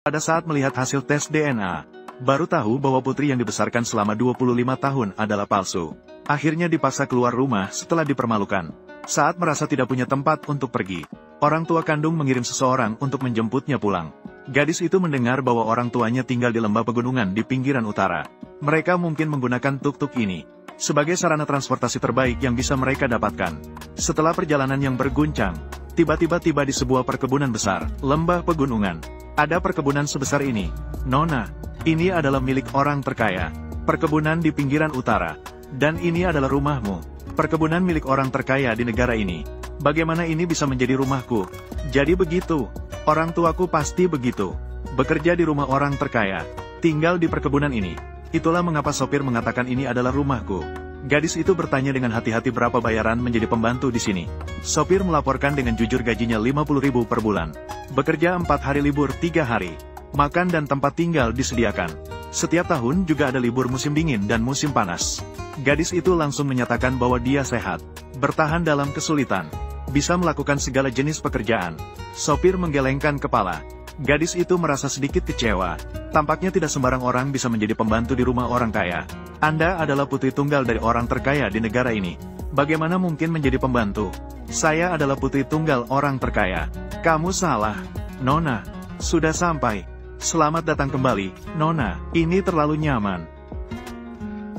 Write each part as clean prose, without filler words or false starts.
Pada saat melihat hasil tes DNA, baru tahu bahwa putri yang dibesarkan selama 25 tahun adalah palsu. Akhirnya dipaksa keluar rumah setelah dipermalukan. Saat merasa tidak punya tempat untuk pergi, orang tua kandung mengirim seseorang untuk menjemputnya pulang. Gadis itu mendengar bahwa orang tuanya tinggal di lembah pegunungan di pinggiran utara. Mereka mungkin menggunakan tuk-tuk ini sebagai sarana transportasi terbaik yang bisa mereka dapatkan. Setelah perjalanan yang berguncang, tiba-tiba tiba di sebuah perkebunan besar, lembah pegunungan. Ada perkebunan sebesar ini. Nona, ini adalah milik orang terkaya. Perkebunan di pinggiran utara. Dan ini adalah rumahmu. Perkebunan milik orang terkaya di negara ini. Bagaimana ini bisa menjadi rumahku? Jadi begitu. Orang tuaku pasti begitu. Bekerja di rumah orang terkaya. Tinggal di perkebunan ini. Itulah mengapa sopir mengatakan ini adalah rumahku. Gadis itu bertanya dengan hati-hati berapa bayaran menjadi pembantu di sini. Sopir melaporkan dengan jujur gajinya 50.000 per bulan. Bekerja 4 hari libur 3 hari. Makan dan tempat tinggal disediakan. Setiap tahun juga ada libur musim dingin dan musim panas. Gadis itu langsung menyatakan bahwa dia sehat, bertahan dalam kesulitan, bisa melakukan segala jenis pekerjaan. Sopir menggelengkan kepala. Gadis itu merasa sedikit kecewa. Tampaknya tidak sembarang orang bisa menjadi pembantu di rumah orang kaya. Anda adalah putri tunggal dari orang terkaya di negara ini. Bagaimana mungkin menjadi pembantu? Saya adalah putri tunggal orang terkaya. Kamu salah. Nona, sudah sampai. Selamat datang kembali, Nona. Ini terlalu nyaman.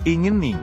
Ingin ning.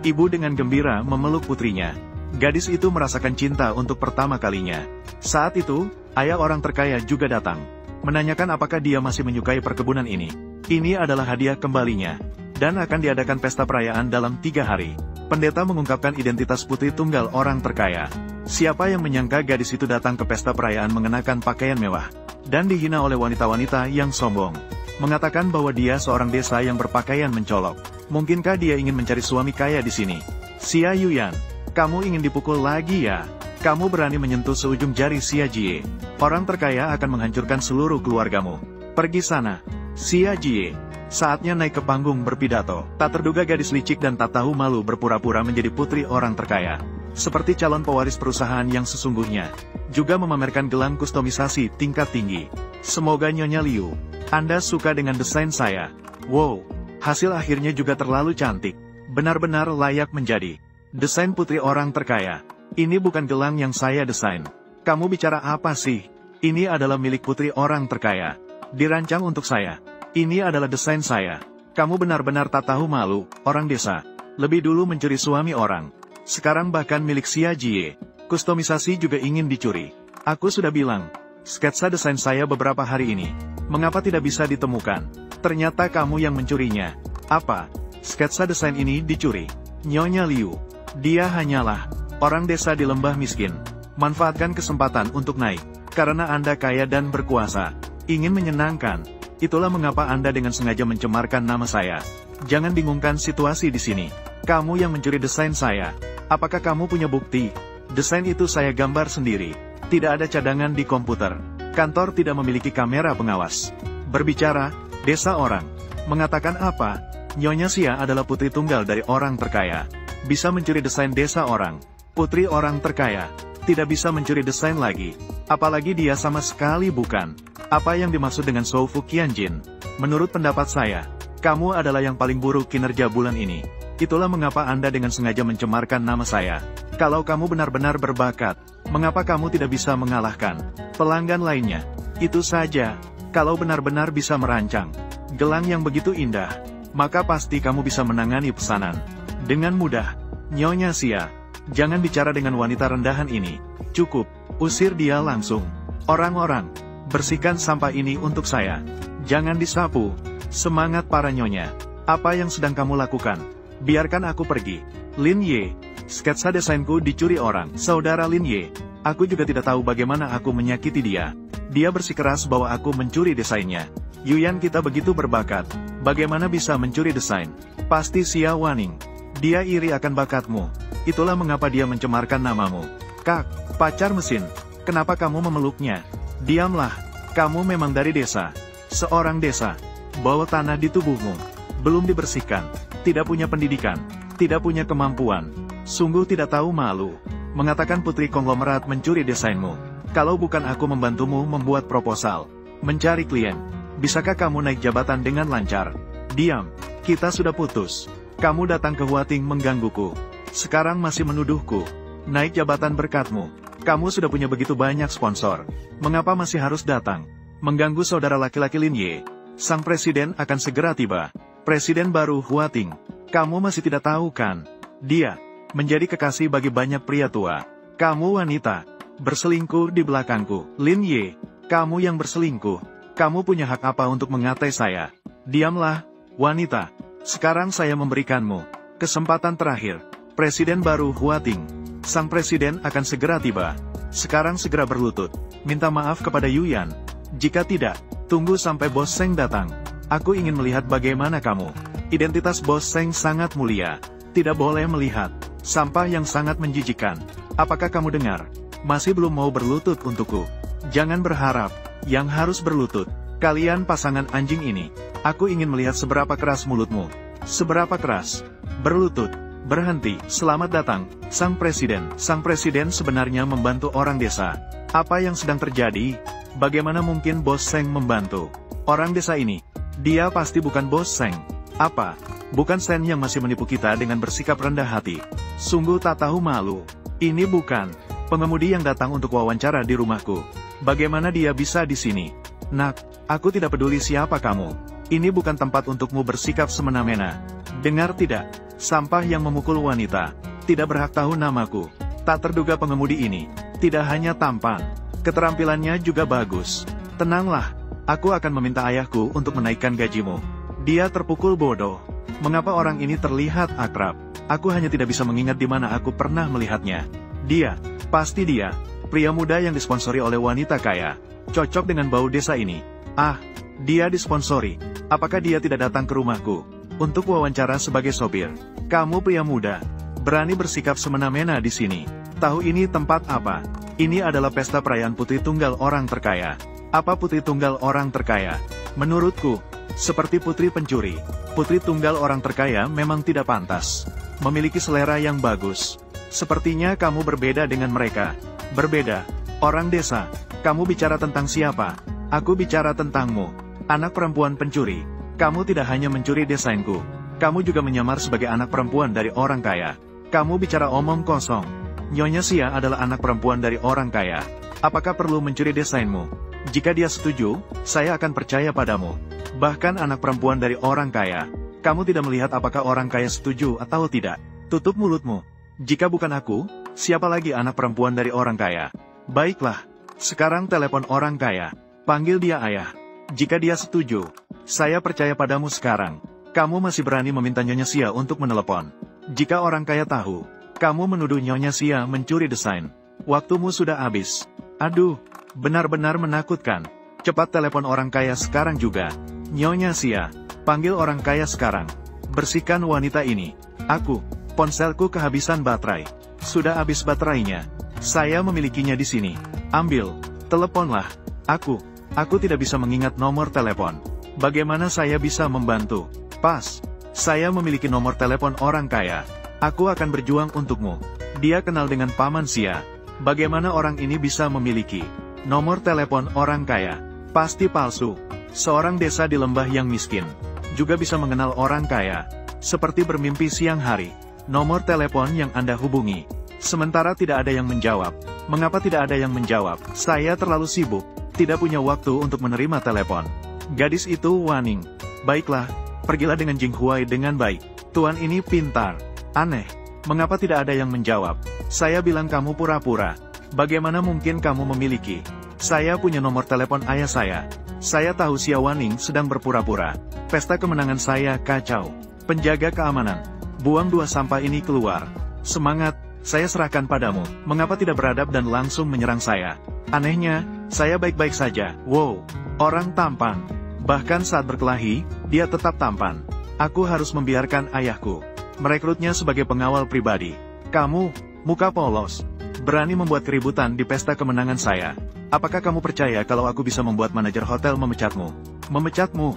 Ibu dengan gembira memeluk putrinya. Gadis itu merasakan cinta untuk pertama kalinya. Saat itu, ayah orang terkaya juga datang. Menanyakan apakah dia masih menyukai perkebunan ini. Ini adalah hadiah kembalinya. Dan akan diadakan pesta perayaan dalam 3 hari. Pendeta mengungkapkan identitas putri tunggal orang terkaya. Siapa yang menyangka gadis itu datang ke pesta perayaan mengenakan pakaian mewah. Dan dihina oleh wanita-wanita yang sombong. Mengatakan bahwa dia seorang desa yang berpakaian mencolok. Mungkinkah dia ingin mencari suami kaya di sini? Xia Yuyan, kamu ingin dipukul lagi ya? Kamu berani menyentuh seujung jari Xia Jie. Orang terkaya akan menghancurkan seluruh keluargamu. Pergi sana, Xia Jie. Saatnya naik ke panggung berpidato. Tak terduga gadis licik dan tak tahu malu berpura-pura menjadi putri orang terkaya. Seperti calon pewaris perusahaan yang sesungguhnya. Juga memamerkan gelang kustomisasi tingkat tinggi. Semoga Nyonya Liu, Anda suka dengan desain saya. Wow, hasil akhirnya juga terlalu cantik. Benar-benar layak menjadi desain putri orang terkaya. Ini bukan gelang yang saya desain. Kamu bicara apa sih? Ini adalah milik putri orang terkaya. Dirancang untuk saya. Ini adalah desain saya. Kamu benar-benar tak tahu malu, orang desa. Lebih dulu mencuri suami orang. Sekarang bahkan milik Xia Jie. Kustomisasi juga ingin dicuri. Aku sudah bilang, sketsa desain saya beberapa hari ini. Mengapa tidak bisa ditemukan? Ternyata kamu yang mencurinya. Apa? Sketsa desain ini dicuri? Nyonya Liu, dia hanyalah orang desa di lembah miskin. Manfaatkan kesempatan untuk naik. Karena Anda kaya dan berkuasa. Ingin menyenangkan. Itulah mengapa Anda dengan sengaja mencemarkan nama saya. Jangan bingungkan situasi di sini. Kamu yang mencuri desain saya. Apakah kamu punya bukti? Desain itu saya gambar sendiri. Tidak ada cadangan di komputer. Kantor tidak memiliki kamera pengawas. Berbicara, desa orang. Mengatakan apa? Nyonya Xia adalah putri tunggal dari orang terkaya. Bisa mencuri desain desa orang. Putri orang terkaya. Tidak bisa mencuri desain lagi. Apalagi dia sama sekali bukan. Apa yang dimaksud dengan Shou Fu Qianjin? Menurut pendapat saya, kamu adalah yang paling buruk kinerja bulan ini. Itulah mengapa Anda dengan sengaja mencemarkan nama saya. Kalau kamu benar-benar berbakat, mengapa kamu tidak bisa mengalahkan pelanggan lainnya? Itu saja. Kalau benar-benar bisa merancang gelang yang begitu indah, maka pasti kamu bisa menangani pesanan dengan mudah. Nyonya Xia, jangan bicara dengan wanita rendahan ini. Cukup, usir dia langsung. Orang-orang, bersihkan sampah ini untuk saya. Jangan disapu. Semangat para nyonya. Apa yang sedang kamu lakukan? Biarkan aku pergi. Lin Ye, sketsa desainku dicuri orang. Saudara Lin Ye, aku juga tidak tahu bagaimana aku menyakiti dia. Dia bersikeras bahwa aku mencuri desainnya. Yuyan, kita begitu berbakat. Bagaimana bisa mencuri desain? Pasti Xia Waning. Dia iri akan bakatmu. Itulah mengapa dia mencemarkan namamu. Kak, pacar mesin. Kenapa kamu memeluknya? Diamlah. Kamu memang dari desa. Seorang desa. Bau tanah di tubuhmu. Belum dibersihkan. Tidak punya pendidikan, tidak punya kemampuan, sungguh tidak tahu malu. Mengatakan putri konglomerat mencuri desainmu. Kalau bukan aku membantumu membuat proposal, Mencari klien. Bisakah kamu naik jabatan dengan lancar? Diam. Kita sudah putus. Kamu datang ke Huating menggangguku. Sekarang masih menuduhku. Naik jabatan berkatmu. Kamu sudah punya begitu banyak sponsor. Mengapa masih harus datang? Mengganggu saudara laki-laki Lin Ye. Sang presiden akan segera tiba. Presiden baru Huating. Kamu masih tidak tahu kan? Dia menjadi kekasih bagi banyak pria tua. Kamu wanita. Berselingkuh di belakangku. Lin Ye. Kamu yang berselingkuh. Kamu punya hak apa untuk mengatai saya? Diamlah, wanita. Sekarang saya memberikanmu kesempatan terakhir. Presiden baru Huating. Sang presiden akan segera tiba. Sekarang segera berlutut. Minta maaf kepada Yuyan. Jika tidak, tunggu sampai Bos Seng datang. Aku ingin melihat bagaimana kamu. Identitas Bos Seng sangat mulia. Tidak boleh melihat sampah yang sangat menjijikan. Apakah kamu dengar? Masih belum mau berlutut untukku. Jangan berharap yang harus berlutut. Kalian pasangan anjing ini. Aku ingin melihat seberapa keras mulutmu. Seberapa keras. Berlutut. Berhenti. Selamat datang, Sang Presiden. Sang Presiden sebenarnya membantu orang desa. Apa yang sedang terjadi? Bagaimana mungkin Bos Seng membantu orang desa ini? Dia pasti bukan Bos Seng. Apa? Bukan Sen yang masih menipu kita dengan bersikap rendah hati. Sungguh tak tahu malu. Ini bukan pengemudi yang datang untuk wawancara di rumahku. Bagaimana dia bisa di sini? Nak, aku tidak peduli siapa kamu. Ini bukan tempat untukmu bersikap semena-mena. Dengar tidak? Sampah yang memukul wanita. Tidak berhak tahu namaku. Tak terduga pengemudi ini. Tidak hanya tampan. Keterampilannya juga bagus. Tenanglah. Aku akan meminta ayahku untuk menaikkan gajimu. Dia terpukul bodoh. Mengapa orang ini terlihat akrab? Aku hanya tidak bisa mengingat di mana aku pernah melihatnya. Dia. Pasti dia. Pria muda yang disponsori oleh wanita kaya. Cocok dengan bau desa ini. Ah. Dia disponsori. Apakah dia tidak datang ke rumahku untuk wawancara sebagai sopir? Kamu pria muda, berani bersikap semena-mena di sini. Tahu ini tempat apa? Ini adalah pesta perayaan putri tunggal orang terkaya. Apa putri tunggal orang terkaya? Menurutku, seperti putri pencuri. Putri tunggal orang terkaya memang tidak pantas. Memiliki selera yang bagus. Sepertinya kamu berbeda dengan mereka. Berbeda. Orang desa, kamu bicara tentang siapa? Aku bicara tentangmu. Anak perempuan pencuri. Kamu tidak hanya mencuri desainku. Kamu juga menyamar sebagai anak perempuan dari orang kaya. Kamu bicara omong kosong. Nyonya Xia adalah anak perempuan dari orang kaya. Apakah perlu mencuri desainmu? Jika dia setuju, saya akan percaya padamu. Bahkan anak perempuan dari orang kaya. Kamu tidak melihat apakah orang kaya setuju atau tidak. Tutup mulutmu. Jika bukan aku, siapa lagi anak perempuan dari orang kaya? Baiklah. Sekarang telepon orang kaya. Panggil dia ayah. Jika dia setuju, saya percaya padamu sekarang. Kamu masih berani meminta Nyonya Xia untuk menelepon. Jika orang kaya tahu, kamu menuduh Nyonya Xia mencuri desain. Waktumu sudah habis. Aduh, benar-benar menakutkan. Cepat telepon orang kaya sekarang juga. Nyonya Xia, panggil orang kaya sekarang. Bersihkan wanita ini. Aku, ponselku kehabisan baterai. Sudah habis baterainya. Saya memilikinya di sini. Ambil, teleponlah. Aku tidak bisa mengingat nomor telepon. Bagaimana saya bisa membantu? Pas, saya memiliki nomor telepon orang kaya. Aku akan berjuang untukmu. Dia kenal dengan Paman Xia. Bagaimana orang ini bisa memiliki nomor telepon orang kaya? Pasti palsu. Seorang desa di lembah yang miskin juga bisa mengenal orang kaya. Seperti bermimpi siang hari. Nomor telepon yang Anda hubungi. Sementara tidak ada yang menjawab. Mengapa tidak ada yang menjawab? Saya terlalu sibuk. Tidak punya waktu untuk menerima telepon. Gadis itu waning. Baiklah. Pergilah dengan Jing Huai dengan baik. Tuan ini pintar. Aneh. Mengapa tidak ada yang menjawab? Saya bilang kamu pura-pura. Bagaimana mungkin kamu memiliki? Saya punya nomor telepon ayah saya. Saya tahu Xia Waning sedang berpura-pura. Pesta kemenangan saya kacau. Penjaga keamanan. Buang dua sampah ini keluar. Semangat, saya serahkan padamu. Mengapa tidak beradab dan langsung menyerang saya? Anehnya, saya baik-baik saja. Wow, orang tampan. Bahkan saat berkelahi, dia tetap tampan. Aku harus membiarkan ayahku merekrutnya sebagai pengawal pribadi. Kamu, muka polos, berani membuat keributan di pesta kemenangan saya. Apakah kamu percaya kalau aku bisa membuat manajer hotel memecatmu? Memecatmu?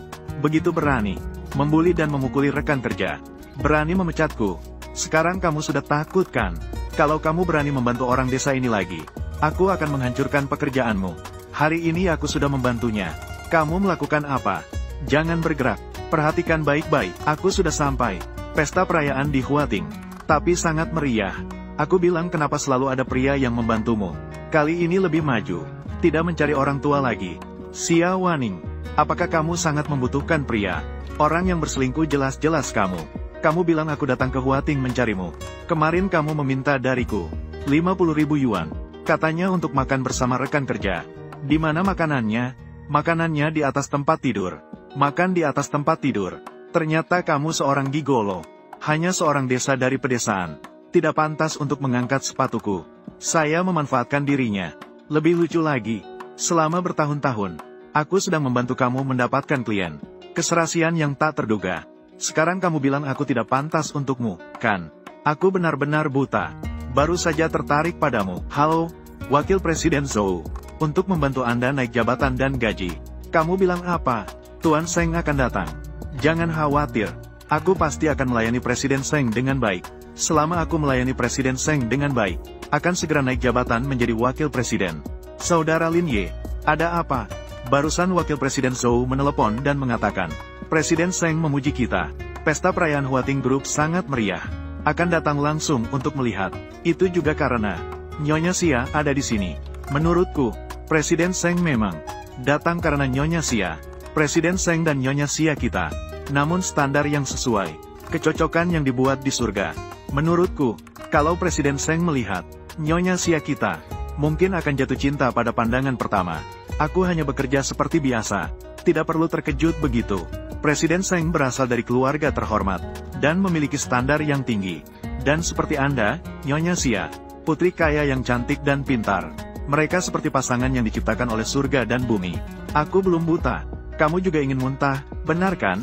Begitu berani. Membuli dan memukuli rekan kerja. Berani memecatku. Sekarang kamu sudah takut kan? Kalau kamu berani membantu orang desa ini lagi, aku akan menghancurkan pekerjaanmu. Hari ini aku sudah membantunya. Kamu melakukan apa? Jangan bergerak. Perhatikan baik-baik. Aku sudah sampai. Pesta perayaan di Huating. Tapi sangat meriah. Aku bilang kenapa selalu ada pria yang membantumu. Kali ini lebih maju. Tidak mencari orang tua lagi. Xia Waning. Apakah kamu sangat membutuhkan pria? Orang yang berselingkuh jelas-jelas kamu. Kamu bilang aku datang ke Huating mencarimu. Kemarin kamu meminta dariku 50.000 yuan. Katanya untuk makan bersama rekan kerja. Di mana makanannya? Makanannya di atas tempat tidur. Makan di atas tempat tidur. Ternyata kamu seorang gigolo. Hanya seorang desa dari pedesaan. Tidak pantas untuk mengangkat sepatuku. Saya memanfaatkan dirinya. Lebih lucu lagi. Selama bertahun-tahun, aku sedang membantu kamu mendapatkan klien. Keserasian yang tak terduga. Sekarang kamu bilang aku tidak pantas untukmu, kan? Aku benar-benar buta. Baru saja tertarik padamu. Halo, Wakil Presiden Zhou. Untuk membantu Anda naik jabatan dan gaji. Kamu bilang apa? Tuan Seng akan datang. Jangan khawatir. Aku pasti akan melayani Presiden Seng dengan baik. Selama aku melayani Presiden Seng dengan baik, akan segera naik jabatan menjadi Wakil Presiden. Saudara Lin Ye, ada apa? Barusan Wakil Presiden Zhou menelepon dan mengatakan, Presiden Seng memuji kita. Pesta perayaan Huating Group sangat meriah. Akan datang langsung untuk melihat. Itu juga karena Nyonya Xia ada di sini. Menurutku, Presiden Seng memang datang karena Nyonya Xia. Presiden Seng dan Nyonya Xia kita. Namun standar yang sesuai. Kecocokan yang dibuat di surga. Menurutku, kalau Presiden Seng melihat Nyonya Xia kita, mungkin akan jatuh cinta pada pandangan pertama. Aku hanya bekerja seperti biasa. Tidak perlu terkejut begitu. Presiden Seng berasal dari keluarga terhormat, dan memiliki standar yang tinggi. Dan seperti Anda, Nyonya Xia, putri kaya yang cantik dan pintar. Mereka seperti pasangan yang diciptakan oleh surga dan bumi. Aku belum buta. Kamu juga ingin muntah, benar kan?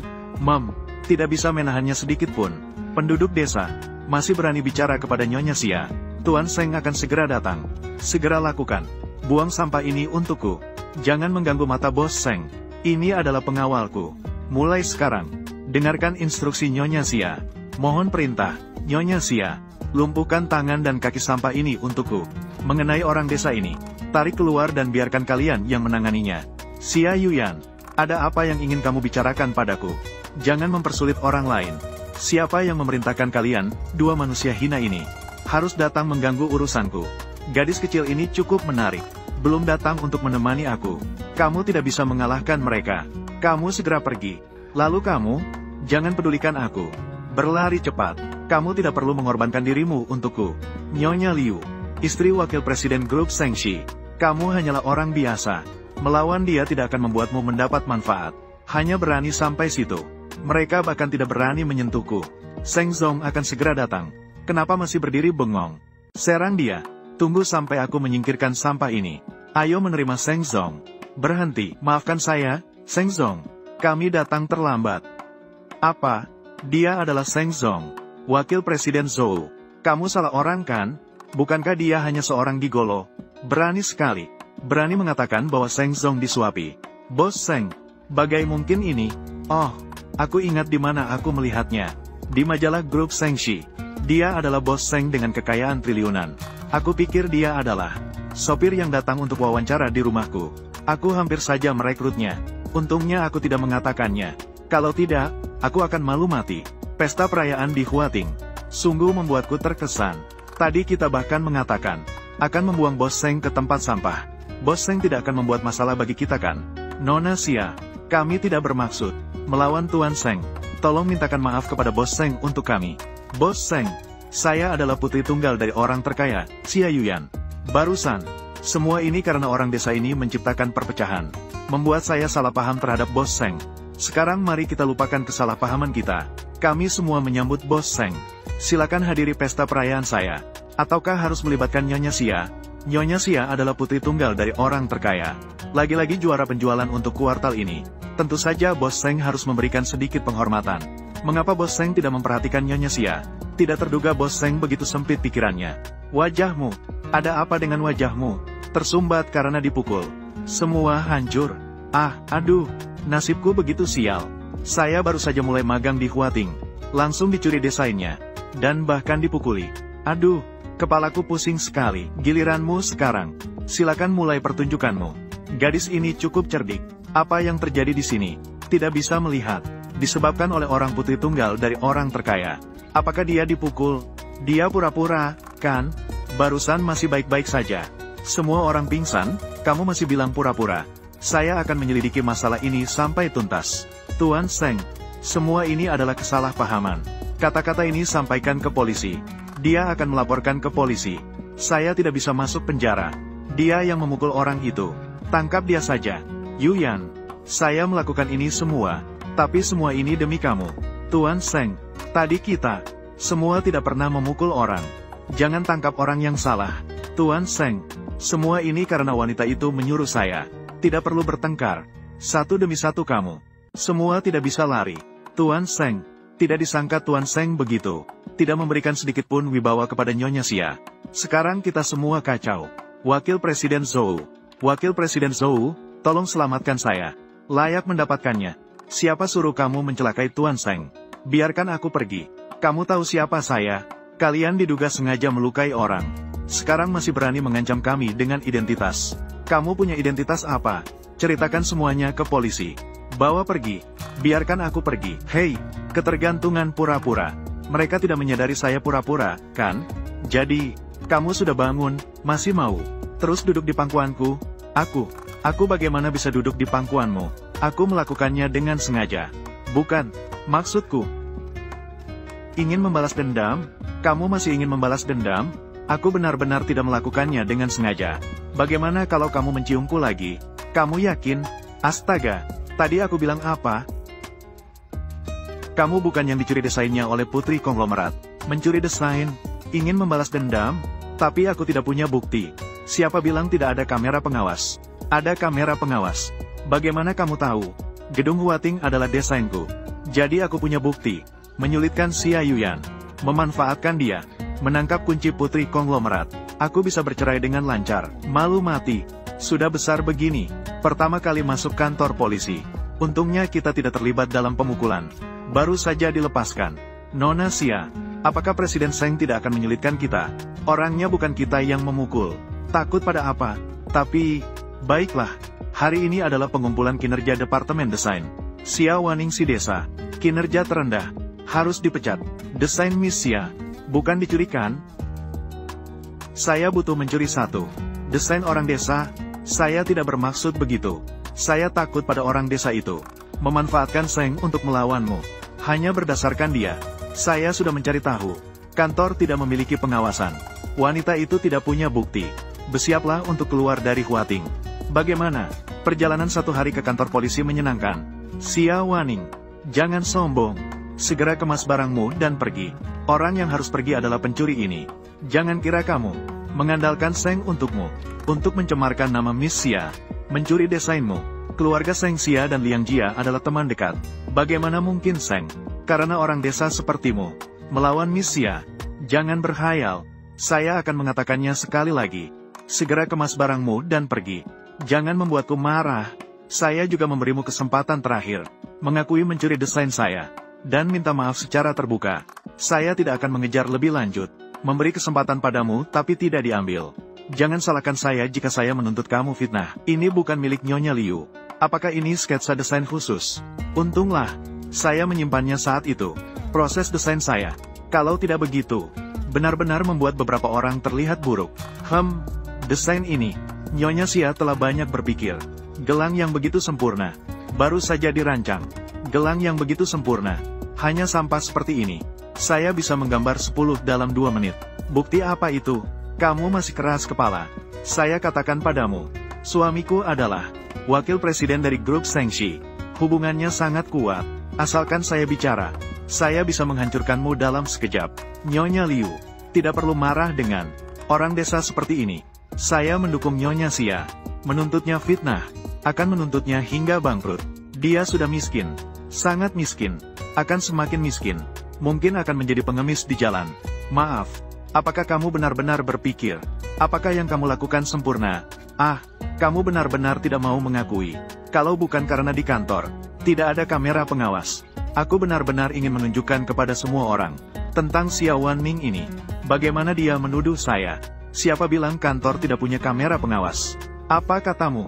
Tidak bisa menahannya sedikit pun. Penduduk desa, masih berani bicara kepada Nyonya Xia. Tuan Seng akan segera datang. Segera lakukan. Buang sampah ini untukku. Jangan mengganggu mata Bos Seng. Ini adalah pengawalku. Mulai sekarang, dengarkan instruksi Nyonya Xia. Mohon perintah, Nyonya Xia. Lumpuhkan tangan dan kaki sampah ini untukku. Mengenai orang desa ini, tarik keluar dan biarkan kalian yang menanganinya. Xia Yuyan, ada apa yang ingin kamu bicarakan padaku? Jangan mempersulit orang lain. Siapa yang memerintahkan kalian, dua manusia hina ini, harus datang mengganggu urusanku? Gadis kecil ini cukup menarik. Belum datang untuk menemani aku. Kamu tidak bisa mengalahkan mereka. Kamu segera pergi. Lalu kamu, jangan pedulikan aku. Berlari cepat. Kamu tidak perlu mengorbankan dirimu untukku. Nyonya Liu, istri Wakil Presiden Grup Sengshi. Kamu hanyalah orang biasa. Melawan dia tidak akan membuatmu mendapat manfaat. Hanya berani sampai situ. Mereka bahkan tidak berani menyentuhku. Seng Zong akan segera datang. Kenapa masih berdiri bengong? Serang dia. Tunggu sampai aku menyingkirkan sampah ini. Ayo menerima Seng Zong. Berhenti, maafkan saya, Seng Zong. Kami datang terlambat. Apa? Dia adalah Seng Zong, Wakil Presiden Zhou. Kamu salah orang kan? Bukankah dia hanya seorang gigolo? Berani sekali. Berani mengatakan bahwa Seng Zong disuapi. Bos Seng, bagai mungkin ini? Oh, aku ingat di mana aku melihatnya. Di majalah Grup Sengshi. Dia adalah Bos Seng dengan kekayaan triliunan. Aku pikir dia adalah sopir yang datang untuk wawancara di rumahku. Aku hampir saja merekrutnya. Untungnya aku tidak mengatakannya. Kalau tidak, aku akan malu mati. Pesta perayaan di Huating sungguh membuatku terkesan. Tadi kita bahkan mengatakan akan membuang Bos Seng ke tempat sampah. Bos Seng tidak akan membuat masalah bagi kita kan? Nona Xia, kami tidak bermaksud melawan Tuan Seng. Tolong mintakan maaf kepada Bos Seng untuk kami. Bos Seng, saya adalah putri tunggal dari orang terkaya, Xia Yuyan. Barusan, semua ini karena orang desa ini menciptakan perpecahan. Membuat saya salah paham terhadap Bos Seng. Sekarang mari kita lupakan kesalahpahaman kita. Kami semua menyambut Bos Seng. Silakan hadiri pesta perayaan saya. Ataukah harus melibatkan Nyonya Xia? Nyonya Xia adalah putri tunggal dari orang terkaya. Lagi-lagi juara penjualan untuk kuartal ini. Tentu saja Bos Seng harus memberikan sedikit penghormatan. Mengapa Bos Seng tidak memperhatikan Nyonya Xia? Tidak terduga Bos Seng begitu sempit pikirannya. Wajahmu, ada apa dengan wajahmu? Tersumbat karena dipukul. Semua hancur. Aduh, nasibku begitu sial. Saya baru saja mulai magang di Huating. Langsung dicuri desainnya. Dan bahkan dipukuli. Aduh, kepalaku pusing sekali. Giliranmu sekarang. Silakan mulai pertunjukanmu. Gadis ini cukup cerdik. Apa yang terjadi di sini? Tidak bisa melihat. Disebabkan oleh orang putri tunggal dari orang terkaya. Apakah dia dipukul? Dia pura-pura, kan? Barusan masih baik-baik saja. Semua orang pingsan, kamu masih bilang pura-pura. Saya akan menyelidiki masalah ini sampai tuntas. Tuan Seng, semua ini adalah kesalahpahaman. Kata-kata ini sampaikan ke polisi. Dia akan melaporkan ke polisi. Saya tidak bisa masuk penjara. Dia yang memukul orang itu. Tangkap dia saja. Yuyan, saya melakukan ini semua, tapi semua ini demi kamu. Tuan Seng, tadi kita semua tidak pernah memukul orang. Jangan tangkap orang yang salah. Tuan Seng, semua ini karena wanita itu menyuruh saya. Tidak perlu bertengkar. Satu demi satu kamu. Semua tidak bisa lari. Tuan Seng, tidak disangka Tuan Seng begitu. Tidak memberikan sedikit pun wibawa kepada Nyonya Xia. Sekarang kita semua kacau. Wakil Presiden Zhou. Wakil Presiden Zhou, tolong selamatkan saya. Layak mendapatkannya. Siapa suruh kamu mencelakai Tuan Seng? Biarkan aku pergi. Kamu tahu siapa saya? Kalian diduga sengaja melukai orang. Sekarang masih berani mengancam kami dengan identitas. Kamu punya identitas apa? Ceritakan semuanya ke polisi. Bawa pergi. Biarkan aku pergi. Hei, ketergantungan pura-pura. Mereka tidak menyadari saya pura-pura, kan? Jadi, kamu sudah bangun, masih mau terus duduk di pangkuanku? Aku bagaimana bisa duduk di pangkuanmu? Aku melakukannya dengan sengaja. Bukan, maksudku. Ingin membalas dendam? Kamu masih ingin membalas dendam? Aku benar-benar tidak melakukannya dengan sengaja. Bagaimana kalau kamu menciumku lagi? Kamu yakin? Astaga, tadi aku bilang apa? Kamu bukan yang dicuri desainnya oleh putri konglomerat. Mencuri desain? Ingin membalas dendam? Tapi aku tidak punya bukti. Siapa bilang tidak ada kamera pengawas? Ada kamera pengawas. Bagaimana kamu tahu? Gedung Huating adalah desainku. Jadi aku punya bukti. Menyulitkan Xia Yuyan. Memanfaatkan dia. Menangkap kunci putri konglomerat. Aku bisa bercerai dengan lancar. Malu mati. Sudah besar begini. Pertama kali masuk kantor polisi. Untungnya kita tidak terlibat dalam pemukulan. Baru saja dilepaskan. Nona Xia, apakah Presiden Seng tidak akan menyulitkan kita? Orangnya bukan kita yang memukul. Takut pada apa? Tapi, baiklah. Hari ini adalah pengumpulan kinerja Departemen Desain. Xia Waningsi Desa. Kinerja terendah. Harus dipecat. Desain Miss Xia. Bukan dicurikan? Saya butuh mencuri satu. Desain orang desa? Saya tidak bermaksud begitu. Saya takut pada orang desa itu. Memanfaatkan Seng untuk melawanmu. Hanya berdasarkan dia. Saya sudah mencari tahu. Kantor tidak memiliki pengawasan. Wanita itu tidak punya bukti. Bersiaplah untuk keluar dari Huating. Bagaimana? Perjalanan satu hari ke kantor polisi menyenangkan. Xia Waning, jangan sombong. Segera kemas barangmu dan pergi. Orang yang harus pergi adalah pencuri ini. Jangan kira kamu mengandalkan Seng untukmu. Untuk mencemarkan nama Miss Xia. Mencuri desainmu. Keluarga Seng Xia dan Liang Jia adalah teman dekat. Bagaimana mungkin Seng? Karena orang desa sepertimu. Melawan Miss Xia. Jangan berhayal. Saya akan mengatakannya sekali lagi. Segera kemas barangmu dan pergi. Jangan membuatku marah. Saya juga memberimu kesempatan terakhir. Mengakui mencuri desain saya. Dan minta maaf secara terbuka. Saya tidak akan mengejar lebih lanjut. Memberi kesempatan padamu tapi tidak diambil. Jangan salahkan saya jika saya menuntut kamu fitnah. Ini bukan milik Nyonya Liu. Apakah ini sketsa desain khusus? Untunglah, saya menyimpannya saat itu. Proses desain saya. Kalau tidak begitu, benar-benar membuat beberapa orang terlihat buruk. Desain ini, Nyonya Xia telah banyak berpikir. Gelang yang begitu sempurna, baru saja dirancang. Gelang yang begitu sempurna, hanya sampah seperti ini. Saya bisa menggambar 10 dalam 2 menit. Bukti apa itu? Kamu masih keras kepala. Saya katakan padamu, suamiku adalah wakil presiden dari grup Sengshi. Hubungannya sangat kuat. Asalkan saya bicara, saya bisa menghancurkanmu dalam sekejap. Nyonya Liu, tidak perlu marah dengan orang desa seperti ini. Saya mendukung Nyonya Xia. Menuntutnya fitnah, akan menuntutnya hingga bangkrut. Dia sudah miskin, sangat miskin, akan semakin miskin. Mungkin akan menjadi pengemis di jalan. Maaf, apakah kamu benar-benar berpikir? Apakah yang kamu lakukan sempurna? Kamu benar-benar tidak mau mengakui. Kalau bukan karena di kantor, tidak ada kamera pengawas. Aku benar-benar ingin menunjukkan kepada semua orang tentang Xia Wanning ini. Bagaimana dia menuduh saya? Siapa bilang kantor tidak punya kamera pengawas? Apa katamu?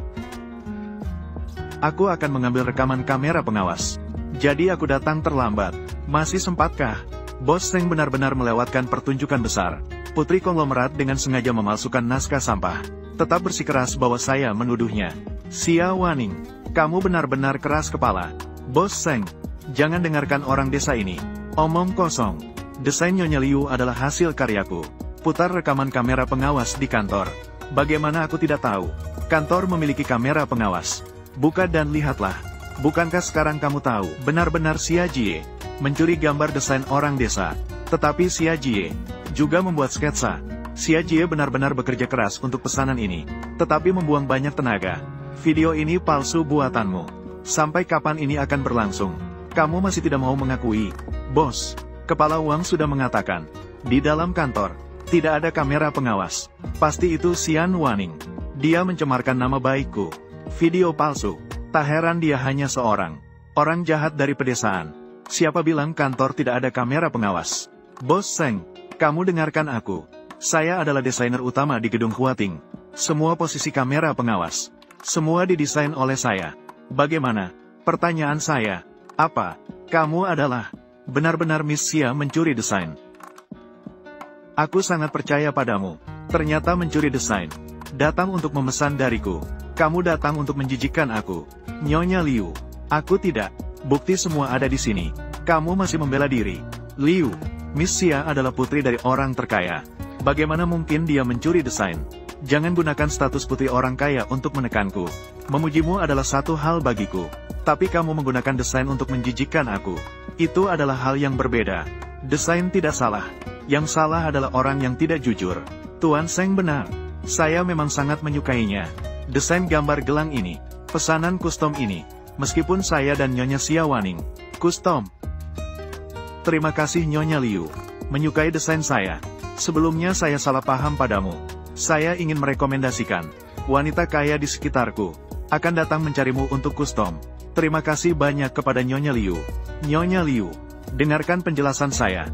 Aku akan mengambil rekaman kamera pengawas. Jadi aku datang terlambat. Masih sempatkah? Bos Seng benar-benar melewatkan pertunjukan besar. Putri konglomerat dengan sengaja memalsukan naskah sampah. Tetap bersikeras bahwa saya menuduhnya. Xia Waning, kamu benar-benar keras kepala. Bos Seng, jangan dengarkan orang desa ini. Omong kosong. Desain Nyonya Liu adalah hasil karyaku. Putar rekaman kamera pengawas di kantor. Bagaimana aku tidak tahu? Kantor memiliki kamera pengawas. Buka dan lihatlah. Bukankah sekarang kamu tahu, benar-benar Xia Jie mencuri gambar desain orang desa. Tetapi Xia Jie juga membuat sketsa. Xia Jie benar-benar bekerja keras untuk pesanan ini, tetapi membuang banyak tenaga. Video ini palsu buatanmu. Sampai kapan ini akan berlangsung? Kamu masih tidak mau mengakui? Bos, Kepala Wang sudah mengatakan, di dalam kantor, tidak ada kamera pengawas. Pasti itu Xian Waning. Dia mencemarkan nama baikku. Video palsu. Tak heran dia hanya seorang orang jahat dari pedesaan. Siapa bilang kantor tidak ada kamera pengawas? Bos Seng, kamu dengarkan aku. Saya adalah desainer utama di gedung Huating. Semua posisi kamera pengawas. Semua didesain oleh saya. Bagaimana? Pertanyaan saya. Apa? Kamu adalah benar-benar Miss Xia mencuri desain. Aku sangat percaya padamu. Ternyata mencuri desain. Datang untuk memesan dariku. Kamu datang untuk menjijikkan aku. Nyonya Liu. Aku tidak. Bukti semua ada di sini. Kamu masih membela diri. Liu, Miss Xia adalah putri dari orang terkaya. Bagaimana mungkin dia mencuri desain? Jangan gunakan status putri orang kaya untuk menekanku. Memujimu adalah satu hal bagiku. Tapi kamu menggunakan desain untuk menjijikkan aku. Itu adalah hal yang berbeda. Desain tidak salah. Yang salah adalah orang yang tidak jujur. Tuan Seng benar. Saya memang sangat menyukainya. Desain gambar gelang ini. Pesanan kustom ini. Meskipun saya dan Nyonya Xia Waning, kustom. Terima kasih Nyonya Liu. Menyukai desain saya. Sebelumnya saya salah paham padamu. Saya ingin merekomendasikan. Wanita kaya di sekitarku. Akan datang mencarimu untuk kustom. Terima kasih banyak kepada Nyonya Liu. Nyonya Liu. Dengarkan penjelasan saya.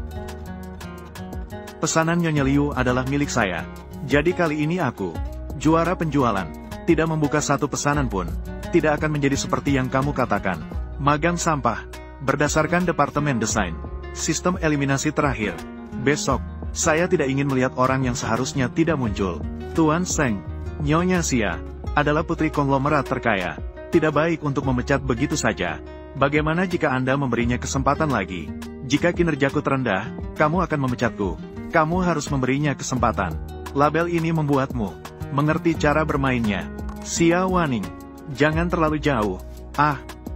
Pesanan Nyonya Liu adalah milik saya. Jadi kali ini aku, juara penjualan. Tidak membuka satu pesanan pun. Tidak akan menjadi seperti yang kamu katakan. Magang sampah. Berdasarkan Departemen Desain. Sistem eliminasi terakhir. Besok, saya tidak ingin melihat orang yang seharusnya tidak muncul. Tuan Seng, Nyonya Xia, adalah putri konglomerat terkaya. Tidak baik untuk memecat begitu saja. Bagaimana jika Anda memberinya kesempatan lagi? Jika kinerjaku terendah, kamu akan memecatku. Kamu harus memberinya kesempatan. Label ini membuatmu mengerti cara bermainnya. Xia Waning. Jangan terlalu jauh.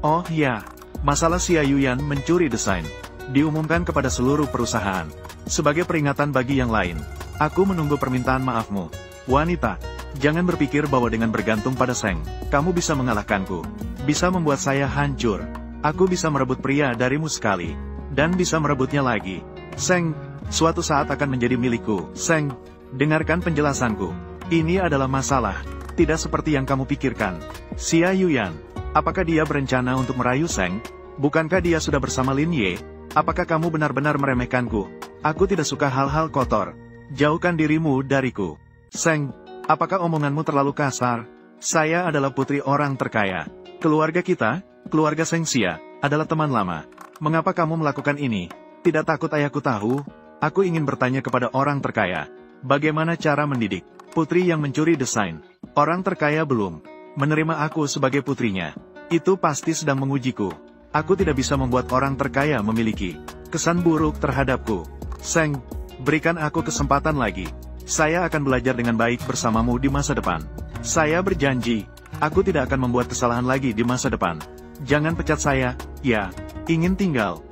Oh ya. Masalah Xia Yuyan mencuri desain. Diumumkan kepada seluruh perusahaan. Sebagai peringatan bagi yang lain. Aku menunggu permintaan maafmu. Wanita, jangan berpikir bahwa dengan bergantung pada Seng, kamu bisa mengalahkanku. Bisa membuat saya hancur. Aku bisa merebut pria darimu sekali. Dan bisa merebutnya lagi. Seng, suatu saat akan menjadi milikku. Seng, dengarkan penjelasanku. Ini adalah masalah. Tidak seperti yang kamu pikirkan. Xia Yuyan, apakah dia berencana untuk merayu Seng? Bukankah dia sudah bersama Lin Ye? Apakah kamu benar-benar meremehkanku? Aku tidak suka hal-hal kotor. Jauhkan dirimu dariku. Seng, apakah omonganmu terlalu kasar? Saya adalah putri orang terkaya. Keluarga kita, keluarga Seng Xia, adalah teman lama. Mengapa kamu melakukan ini? Tidak takut ayahku tahu? Aku ingin bertanya kepada orang terkaya. Bagaimana cara mendidik putri yang mencuri desain? Orang terkaya belum menerima aku sebagai putrinya. Itu pasti sedang mengujiku. Aku tidak bisa membuat orang terkaya memiliki kesan buruk terhadapku. Seng, berikan aku kesempatan lagi. Saya akan belajar dengan baik bersamamu di masa depan. Saya berjanji, aku tidak akan membuat kesalahan lagi di masa depan. Jangan pecat saya, ya. Ingin tinggal.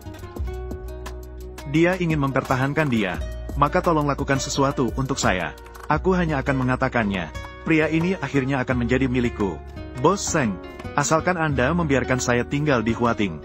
Dia ingin mempertahankan dia. Maka tolong lakukan sesuatu untuk saya. Aku hanya akan mengatakannya. Pria ini akhirnya akan menjadi milikku. Bos Seng, asalkan Anda membiarkan saya tinggal di Huating.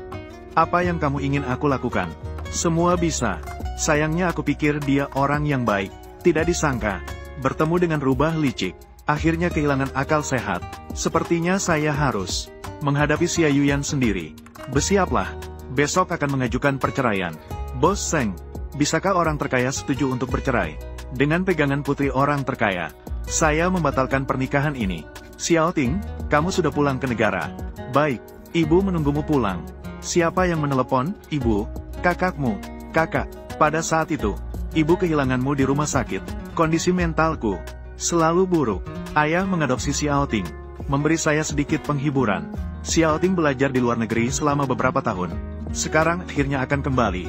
Apa yang kamu ingin aku lakukan? Semua bisa. Sayangnya aku pikir dia orang yang baik. Tidak disangka. Bertemu dengan rubah licik. Akhirnya kehilangan akal sehat. Sepertinya saya harus menghadapi Xia Yuyan sendiri. Bersiaplah. Besok akan mengajukan perceraian. Bos Seng, bisakah orang terkaya setuju untuk bercerai? Dengan pegangan putri orang terkaya. Saya membatalkan pernikahan ini. Xiao Ting, kamu sudah pulang ke negara. Baik, ibu menunggumu pulang. Siapa yang menelepon? Ibu? Kakakmu? Kakak. Pada saat itu, ibu kehilanganmu di rumah sakit. Kondisi mentalku selalu buruk. Ayah mengadopsi Xiaoting, memberi saya sedikit penghiburan. Xiaoting belajar di luar negeri selama beberapa tahun. Sekarang akhirnya akan kembali.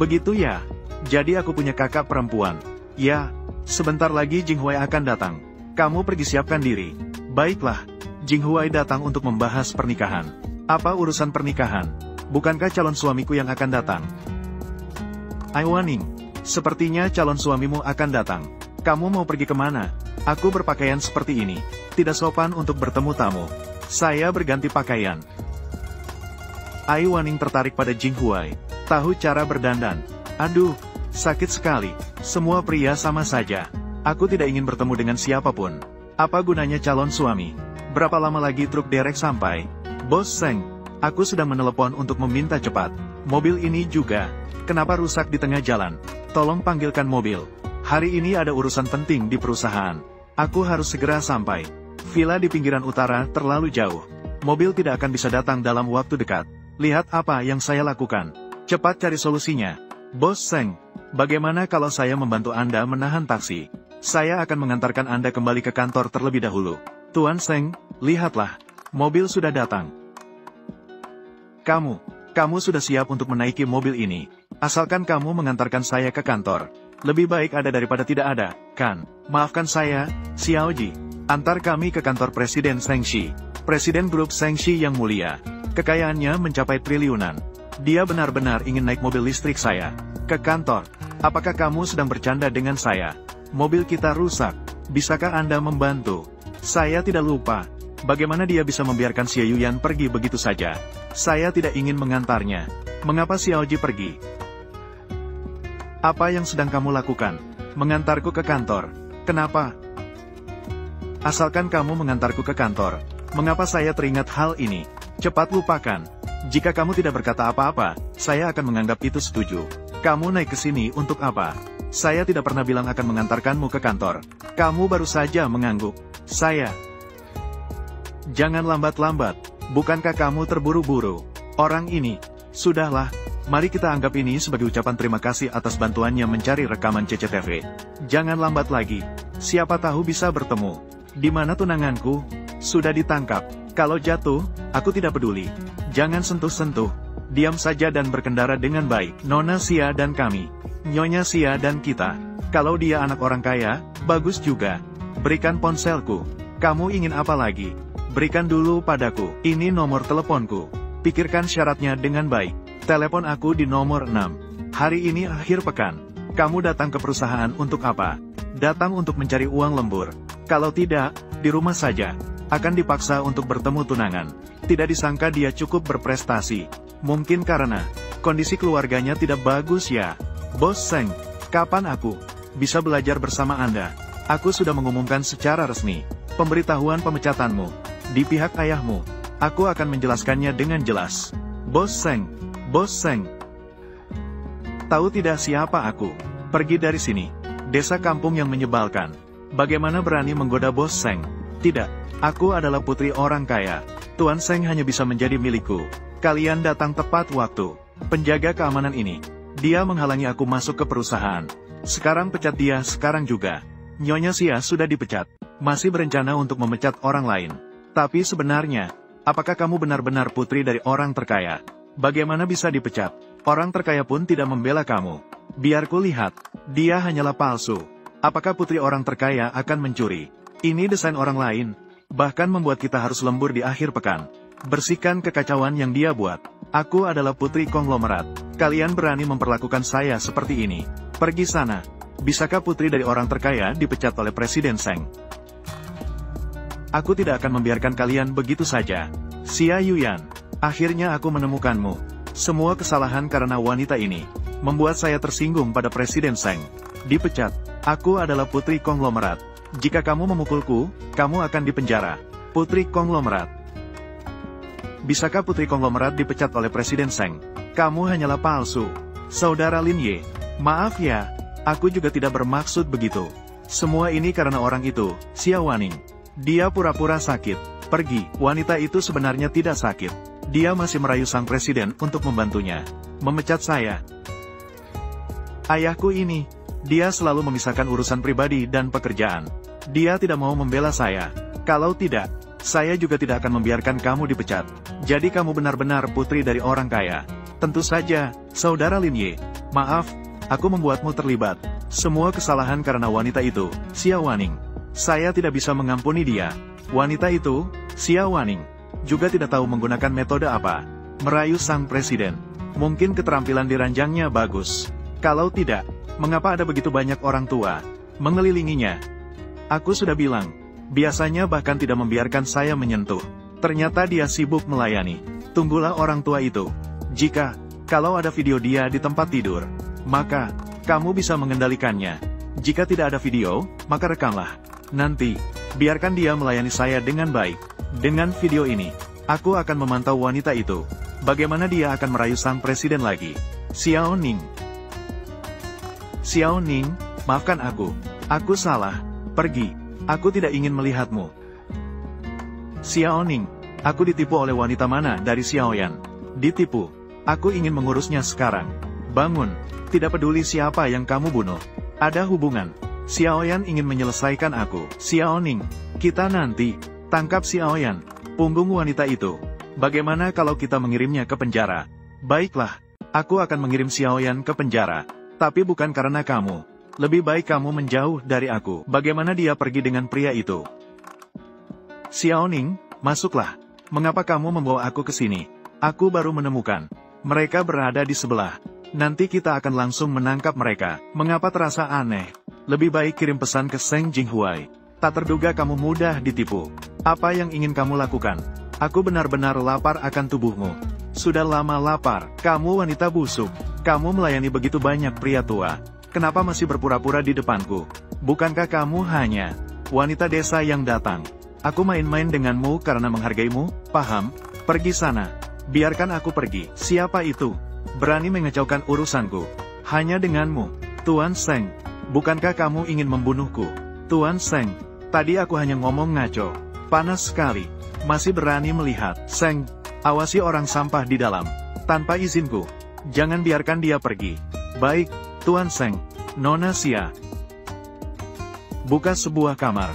Begitu ya? Jadi aku punya kakak perempuan. Ya, sebentar lagi Jinghuai akan datang. Kamu pergi siapkan diri. Baiklah, Jinghuai datang untuk membahas pernikahan. Apa urusan pernikahan? Bukankah calon suamiku yang akan datang? Aiwaning, sepertinya calon suamimu akan datang. Kamu mau pergi kemana? Aku berpakaian seperti ini. Tidak sopan untuk bertemu tamu. Saya berganti pakaian. Aiwaning tertarik pada Jinghuai. Tahu cara berdandan. Aduh, sakit sekali. Semua pria sama saja. Aku tidak ingin bertemu dengan siapapun. Apa gunanya calon suami? Berapa lama lagi truk derek sampai? Bos Seng, aku sudah menelepon untuk meminta cepat. Mobil ini juga. Kenapa rusak di tengah jalan? Tolong panggilkan mobil. Hari ini ada urusan penting di perusahaan. Aku harus segera sampai. Villa di pinggiran utara terlalu jauh. Mobil tidak akan bisa datang dalam waktu dekat. Lihat apa yang saya lakukan. Cepat cari solusinya. Bos Seng, bagaimana kalau saya membantu Anda menahan taksi? Saya akan mengantarkan Anda kembali ke kantor terlebih dahulu. Tuan Seng, lihatlah. Mobil sudah datang. Kamu sudah siap untuk menaiki mobil ini. Asalkan kamu mengantarkan saya ke kantor. Lebih baik ada daripada tidak ada, kan? Maafkan saya, Xiaoji. Antar kami ke kantor Presiden Shengxi. Presiden grup Shengxi yang mulia. Kekayaannya mencapai triliunan. Dia benar-benar ingin naik mobil listrik saya. Ke kantor. Apakah kamu sedang bercanda dengan saya? Mobil kita rusak. Bisakah Anda membantu? Saya tidak lupa. Bagaimana dia bisa membiarkan Xie Yuyan pergi begitu saja? Saya tidak ingin mengantarnya. Mengapa Xiaoji pergi? Apa yang sedang kamu lakukan? Mengantarku ke kantor. Kenapa? Asalkan kamu mengantarku ke kantor. Mengapa saya teringat hal ini? Cepat lupakan. Jika kamu tidak berkata apa-apa, saya akan menganggap itu setuju. Kamu naik ke sini untuk apa? Saya tidak pernah bilang akan mengantarkanmu ke kantor. Kamu baru saja mengangguk. Saya. Jangan lambat-lambat. Bukankah kamu terburu-buru? Orang ini. Sudahlah. Mari kita anggap ini sebagai ucapan terima kasih atas bantuannya mencari rekaman CCTV. Jangan lambat lagi. Siapa tahu bisa bertemu. Di mana tunanganku? Sudah ditangkap. Kalau jatuh, aku tidak peduli. Jangan sentuh-sentuh. Diam saja dan berkendara dengan baik. Nona Xia dan kami. Nyonya Xia dan kita. Kalau dia anak orang kaya, bagus juga. Berikan ponselku. Kamu ingin apa lagi? Berikan dulu padaku. Ini nomor teleponku. Pikirkan syaratnya dengan baik. Telepon aku di nomor 6. Hari ini akhir pekan. Kamu datang ke perusahaan untuk apa? Datang untuk mencari uang lembur. Kalau tidak, di rumah saja. Akan dipaksa untuk bertemu tunangan. Tidak disangka dia cukup berprestasi. Mungkin karena kondisi keluarganya tidak bagus ya. Bos Seng, kapan aku bisa belajar bersama Anda? Aku sudah mengumumkan secara resmi. Pemberitahuan pemecatanmu. Di pihak ayahmu. Aku akan menjelaskannya dengan jelas. Bos Seng. Bos Seng. Tahu tidak siapa aku? Pergi dari sini. Desa kampung yang menyebalkan. Bagaimana berani menggoda Bos Seng? Tidak, aku adalah putri orang kaya. Tuan Seng hanya bisa menjadi milikku. Kalian datang tepat waktu. Penjaga keamanan ini. Dia menghalangi aku masuk ke perusahaan. Sekarang pecat dia sekarang juga. Nyonya Xia sudah dipecat. Masih berencana untuk memecat orang lain. Tapi sebenarnya, apakah kamu benar-benar putri dari orang terkaya? Bagaimana bisa dipecat? Orang terkaya pun tidak membela kamu. Biar ku lihat. Dia hanyalah palsu. Apakah putri orang terkaya akan mencuri? Ini desain orang lain. Bahkan membuat kita harus lembur di akhir pekan. Bersihkan kekacauan yang dia buat. Aku adalah putri konglomerat. Kalian berani memperlakukan saya seperti ini. Pergi sana. Bisakah putri dari orang terkaya dipecat oleh Presiden Seng? Aku tidak akan membiarkan kalian begitu saja. Xia Yuyan. Akhirnya aku menemukanmu. Semua kesalahan karena wanita ini. Membuat saya tersinggung pada Presiden Seng. Dipecat. Aku adalah putri konglomerat. Jika kamu memukulku, kamu akan dipenjara. Putri konglomerat. Bisakah putri konglomerat dipecat oleh Presiden Seng? Kamu hanyalah palsu. Saudara Lin Ye. Maaf ya. Aku juga tidak bermaksud begitu. Semua ini karena orang itu, Xia Waning. Dia pura-pura sakit. Pergi. Wanita itu sebenarnya tidak sakit. Dia masih merayu sang presiden untuk membantunya. Memecat saya. Ayahku ini. Dia selalu memisahkan urusan pribadi dan pekerjaan. Dia tidak mau membela saya. Kalau tidak, saya juga tidak akan membiarkan kamu dipecat. Jadi kamu benar-benar putri dari orang kaya. Tentu saja, Saudara Lin Ye. Maaf, aku membuatmu terlibat. Semua kesalahan karena wanita itu, Xia Waning. Saya tidak bisa mengampuni dia. Wanita itu, Xia Waning, juga tidak tahu menggunakan metode apa. Merayu sang presiden. Mungkin keterampilan di ranjangnya bagus. Kalau tidak, mengapa ada begitu banyak orang tua mengelilinginya? Aku sudah bilang, biasanya bahkan tidak membiarkan saya menyentuh. Ternyata dia sibuk melayani. Tunggulah orang tua itu. Kalau ada video dia di tempat tidur, maka kamu bisa mengendalikannya. Jika tidak ada video, maka rekamlah. Nanti, biarkan dia melayani saya dengan baik. Dengan video ini, aku akan memantau wanita itu. Bagaimana dia akan merayu sang presiden lagi. Xiao Ning. Xiao Ning, maafkan aku. Aku salah. Pergi. Aku tidak ingin melihatmu. Xiao Ning, aku ditipu oleh wanita mana dari Xiaoyan? Ditipu. Aku ingin mengurusnya sekarang. Bangun. Tidak peduli siapa yang kamu bunuh. Ada hubungan. Xiaoyan ingin menyelesaikan aku. Xiao Ning, kita nanti tangkap Xiaoyan. Punggung wanita itu. Bagaimana kalau kita mengirimnya ke penjara? Baiklah. Aku akan mengirim Xiaoyan ke penjara. Tapi bukan karena kamu. Lebih baik kamu menjauh dari aku. Bagaimana dia pergi dengan pria itu? Xiao Ning, masuklah. Mengapa kamu membawa aku ke sini? Aku baru menemukan. Mereka berada di sebelah. Nanti kita akan langsung menangkap mereka. Mengapa terasa aneh? Lebih baik kirim pesan ke Seng Jinghuai. Tak terduga kamu mudah ditipu. Apa yang ingin kamu lakukan? Aku benar-benar lapar akan tubuhmu. Sudah lama lapar. Kamu wanita busuk. Kamu melayani begitu banyak pria tua. Kenapa masih berpura-pura di depanku? Bukankah kamu hanya wanita desa yang datang? Aku main-main denganmu karena menghargaimu, paham? Pergi sana. Biarkan aku pergi. Siapa itu? Berani mengacaukan urusanku. Hanya denganmu. Tuan Seng. Bukankah kamu ingin membunuhku? Tuan Seng. Tadi aku hanya ngomong ngaco. Panas sekali. Masih berani melihat. Seng. Awasi orang sampah di dalam. Tanpa izinku. Jangan biarkan dia pergi. Baik, Tuan Seng. Nona Xia. Buka sebuah kamar.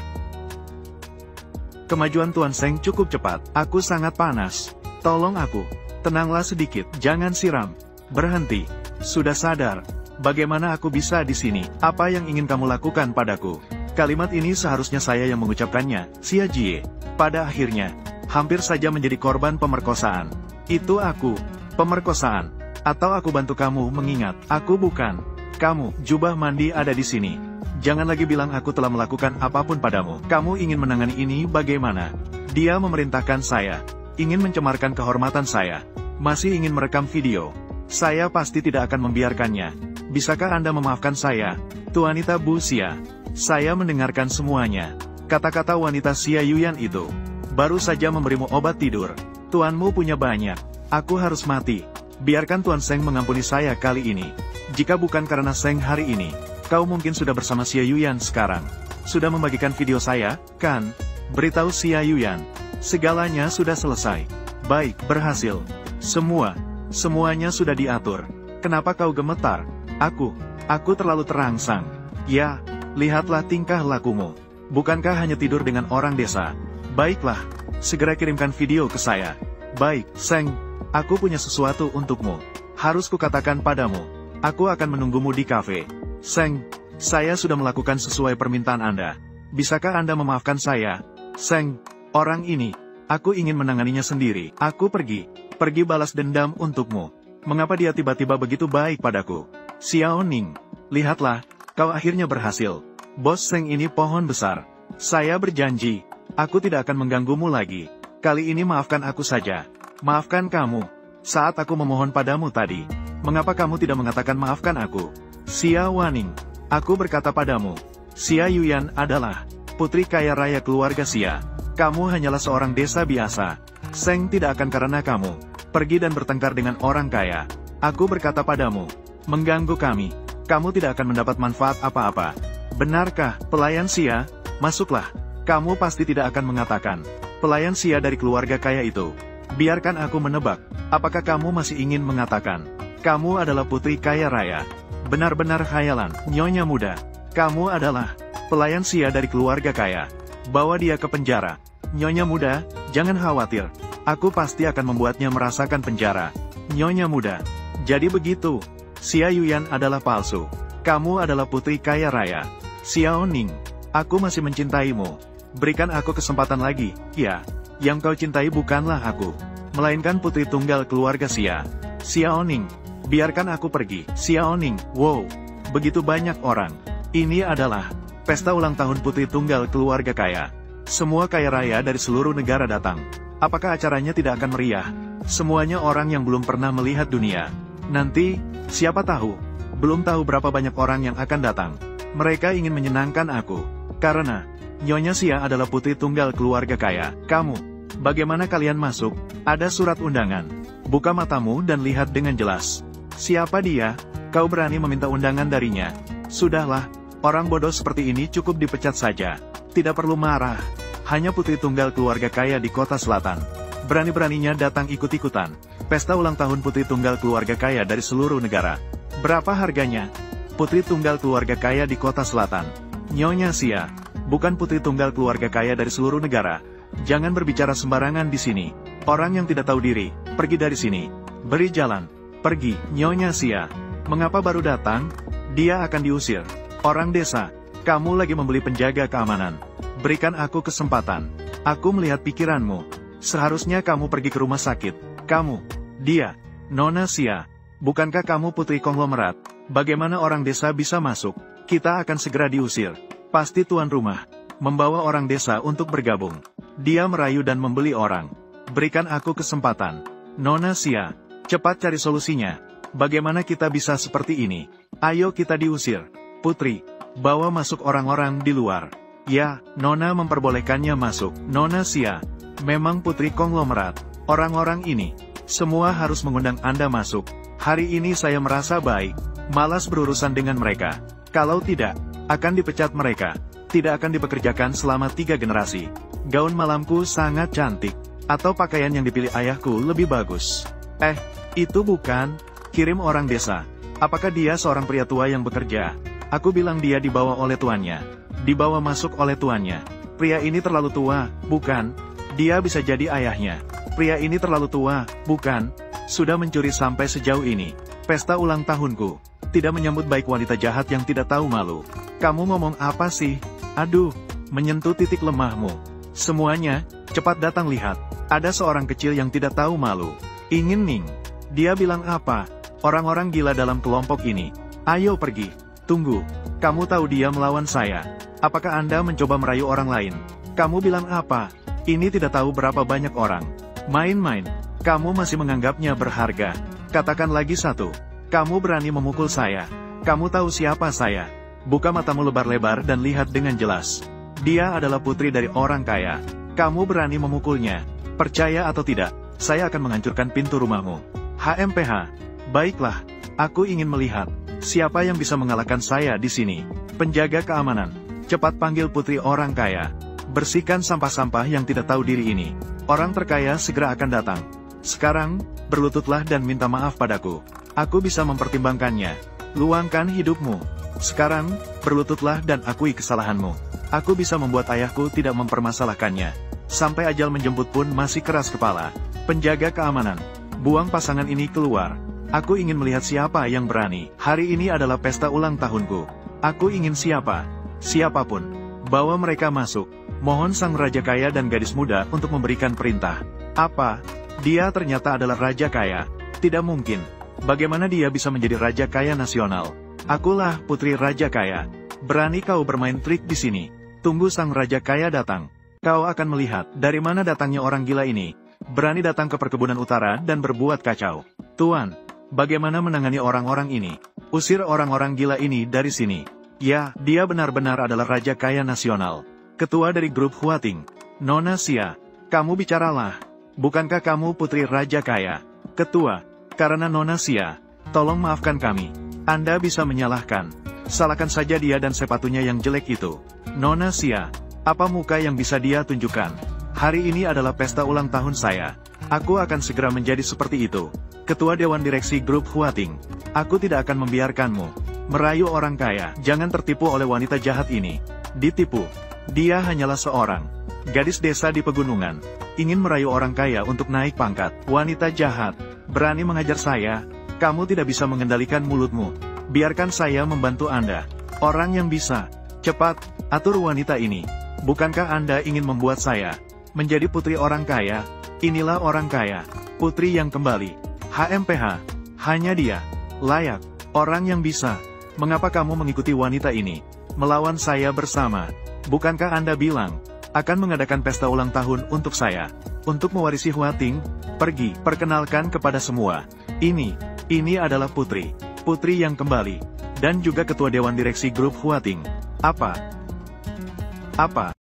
Kemajuan Tuan Seng cukup cepat. Aku sangat panas. Tolong aku. Tenanglah sedikit. Jangan siram. Berhenti. Sudah sadar. Bagaimana aku bisa di sini? Apa yang ingin kamu lakukan padaku? Kalimat ini seharusnya saya yang mengucapkannya. Xia Jie. Pada akhirnya, hampir saja menjadi korban pemerkosaan. Itu aku. Pemerkosaan. Atau aku bantu kamu mengingat. Aku bukan. Kamu. Jubah mandi ada di sini. Jangan lagi bilang aku telah melakukan apapun padamu. Kamu ingin menangani ini bagaimana? Dia memerintahkan saya. Ingin mencemarkan kehormatan saya. Masih ingin merekam video. Saya pasti tidak akan membiarkannya. Bisakah Anda memaafkan saya, Tuanita Bu Xia? Saya mendengarkan semuanya. Kata-kata wanita Xia Yuyan itu. Baru saja memberimu obat tidur. Tuanmu punya banyak. Aku harus mati. Biarkan Tuan Seng mengampuni saya kali ini. Jika bukan karena Seng hari ini, kau mungkin sudah bersama Xia Yuyan sekarang. Sudah membagikan video saya, kan? Beritahu Xia Yuyan. Segalanya sudah selesai. Baik, berhasil. Semuanya sudah diatur. Kenapa kau gemetar? Aku terlalu terangsang. Ya, lihatlah tingkah lakumu. Bukankah hanya tidur dengan orang desa? Baiklah, segera kirimkan video ke saya. Baik, Seng, aku punya sesuatu untukmu. Harus kukatakan padamu. Aku akan menunggumu di kafe. Seng, saya sudah melakukan sesuai permintaan Anda. Bisakah Anda memaafkan saya? Seng, orang ini, aku ingin menanganinya sendiri. Aku pergi balas dendam untukmu. Mengapa dia tiba-tiba begitu baik padaku? Xiao Ning, lihatlah, kau akhirnya berhasil. Bos Seng ini pohon besar. Saya berjanji, aku tidak akan mengganggumu lagi. Kali ini maafkan aku saja. Maafkan kamu. Saat aku memohon padamu tadi, mengapa kamu tidak mengatakan maafkan aku? Xia Waning, aku berkata padamu, Xia Yuyan adalah putri kaya raya keluarga Xia. Kamu hanyalah seorang desa biasa. Seng tidak akan karena kamu pergi dan bertengkar dengan orang kaya. Aku berkata padamu, mengganggu kami. Kamu tidak akan mendapat manfaat apa-apa. Benarkah, pelayan Xia? Masuklah. Kamu pasti tidak akan mengatakan. Pelayan Xia dari keluarga kaya itu. Biarkan aku menebak, apakah kamu masih ingin mengatakan, kamu adalah putri kaya raya? Benar-benar khayalan, nyonya muda. Kamu adalah pelayan Xia dari keluarga kaya. Bawa dia ke penjara. Nyonya muda, jangan khawatir. Aku pasti akan membuatnya merasakan penjara. Nyonya muda. Jadi begitu. Xia Yuyan adalah palsu. Kamu adalah putri kaya raya. Xiao Ning. Aku masih mencintaimu. Berikan aku kesempatan lagi, ya. Yang kau cintai bukanlah aku, melainkan putri tunggal keluarga Xia. Xiao Ning. Biarkan aku pergi. Xiao Ning. Wow. Begitu banyak orang. Ini adalah pesta ulang tahun putri tunggal keluarga kaya. Semua kaya raya dari seluruh negara datang. Apakah acaranya tidak akan meriah? Semuanya orang yang belum pernah melihat dunia. Nanti, siapa tahu? Belum tahu berapa banyak orang yang akan datang. Mereka ingin menyenangkan aku. Karena, Nyonya Xia adalah putri tunggal keluarga kaya. Kamu, bagaimana kalian masuk? Ada surat undangan. Buka matamu dan lihat dengan jelas. Siapa dia? Kau berani meminta undangan darinya? Sudahlah, orang bodoh seperti ini cukup dipecat saja. Tidak perlu marah. Hanya putri tunggal keluarga kaya di kota selatan. Berani-beraninya datang ikut-ikutan. Pesta ulang tahun putri tunggal keluarga kaya dari seluruh negara. Berapa harganya? Putri tunggal keluarga kaya di kota selatan. Nyonya Xia, bukan putri tunggal keluarga kaya dari seluruh negara. Jangan berbicara sembarangan di sini. Orang yang tidak tahu diri, pergi dari sini. Beri jalan. Pergi, Nyonya Xia. Mengapa baru datang? Dia akan diusir. Orang desa, kamu lagi membeli penjaga keamanan. Berikan aku kesempatan. Aku melihat pikiranmu. Seharusnya kamu pergi ke rumah sakit. Kamu, dia, Nona Xia. Bukankah kamu putri konglomerat? Bagaimana orang desa bisa masuk? Kita akan segera diusir. Pasti tuan rumah membawa orang desa untuk bergabung. Dia merayu dan membeli orang. Berikan aku kesempatan. Nona Xia, cepat cari solusinya. Bagaimana kita bisa seperti ini? Ayo kita diusir. Putri, bawa masuk orang-orang di luar. Ya, Nona memperbolehkannya masuk. Nona Xia, memang putri konglomerat. Orang-orang ini, semua harus mengundang Anda masuk. Hari ini saya merasa baik, malas berurusan dengan mereka. Kalau tidak, akan dipecat mereka. Tidak akan dipekerjakan selama 3 generasi. Gaun malamku sangat cantik. Atau pakaian yang dipilih ayahku lebih bagus. Itu bukan. Kirim orang desa. Apakah dia seorang pria tua yang bekerja? Aku bilang dia dibawa oleh tuannya. Dibawa masuk oleh tuannya. Pria ini terlalu tua, bukan? Dia bisa jadi ayahnya. Pria ini terlalu tua, bukan? Sudah mencuri sampai sejauh ini. Pesta ulang tahunku. Tidak menyambut baik wanita jahat yang tidak tahu malu. Kamu ngomong apa sih? Aduh, menyentuh titik lemahmu. Semuanya, cepat datang lihat. Ada seorang kecil yang tidak tahu malu. Ingin Ning. Dia bilang apa? Orang-orang gila dalam kelompok ini. Ayo pergi. Tunggu. Kamu tahu dia melawan saya. Apakah Anda mencoba merayu orang lain? Kamu bilang apa? Ini tidak tahu berapa banyak orang. Main-main. Kamu masih menganggapnya berharga. Katakan lagi satu. Kamu berani memukul saya. Kamu tahu siapa saya. Buka matamu lebar-lebar dan lihat dengan jelas. Dia adalah putri dari orang kaya. Kamu berani memukulnya. Percaya atau tidak, saya akan menghancurkan pintu rumahmu. HMPH. Baiklah, aku ingin melihat siapa yang bisa mengalahkan saya di sini. Penjaga keamanan, cepat panggil putri orang kaya. Bersihkan sampah-sampah yang tidak tahu diri ini. Orang terkaya segera akan datang. Sekarang, berlututlah dan minta maaf padaku. Aku bisa mempertimbangkannya. Luangkan hidupmu. Sekarang, berlututlah dan akui kesalahanmu. Aku bisa membuat ayahku tidak mempermasalahkannya. Sampai ajal menjemput pun masih keras kepala. Penjaga keamanan, buang pasangan ini keluar. Aku ingin melihat siapa yang berani. Hari ini adalah pesta ulang tahunku. Aku ingin siapapun. Bawa mereka masuk. Mohon sang raja kaya dan gadis muda untuk memberikan perintah. Apa? Dia ternyata adalah raja kaya. Tidak mungkin. Bagaimana dia bisa menjadi raja kaya nasional? Akulah putri raja kaya. Berani kau bermain trik di sini? Tunggu sang raja kaya datang. Kau akan melihat dari mana datangnya orang gila ini. Berani datang ke perkebunan utara dan berbuat kacau. Tuan, bagaimana menangani orang-orang ini? Usir orang-orang gila ini dari sini. Ya, dia benar-benar adalah raja kaya nasional. Ketua dari grup Huating. Nona Xia, kamu bicaralah. Bukankah kamu putri raja kaya? Ketua, karena Nona Xia, tolong maafkan kami. Anda bisa menyalahkan. Salahkan saja dia dan sepatunya yang jelek itu. Nona Xia, apa muka yang bisa dia tunjukkan? Hari ini adalah pesta ulang tahun saya. Aku akan segera menjadi seperti itu. Ketua Dewan Direksi Grup Huating. Aku tidak akan membiarkanmu merayu orang kaya. Jangan tertipu oleh wanita jahat ini. Ditipu. Dia hanyalah seorang gadis desa di pegunungan. Ingin merayu orang kaya untuk naik pangkat. Wanita jahat. Berani mengajar saya. Kamu tidak bisa mengendalikan mulutmu. Biarkan saya membantu Anda. Orang yang bisa. Cepat, atur wanita ini. Bukankah Anda ingin membuat saya menjadi putri orang kaya? Inilah orang kaya. Putri yang kembali. HMPH. Hanya dia. Layak. Orang yang bisa. Mengapa kamu mengikuti wanita ini? Melawan saya bersama. Bukankah Anda bilang akan mengadakan pesta ulang tahun untuk saya? Untuk mewarisi Huating? Pergi, perkenalkan kepada semua. Ini adalah putri. Putri yang kembali. Dan juga ketua Dewan Direksi Grup Huating. Apa?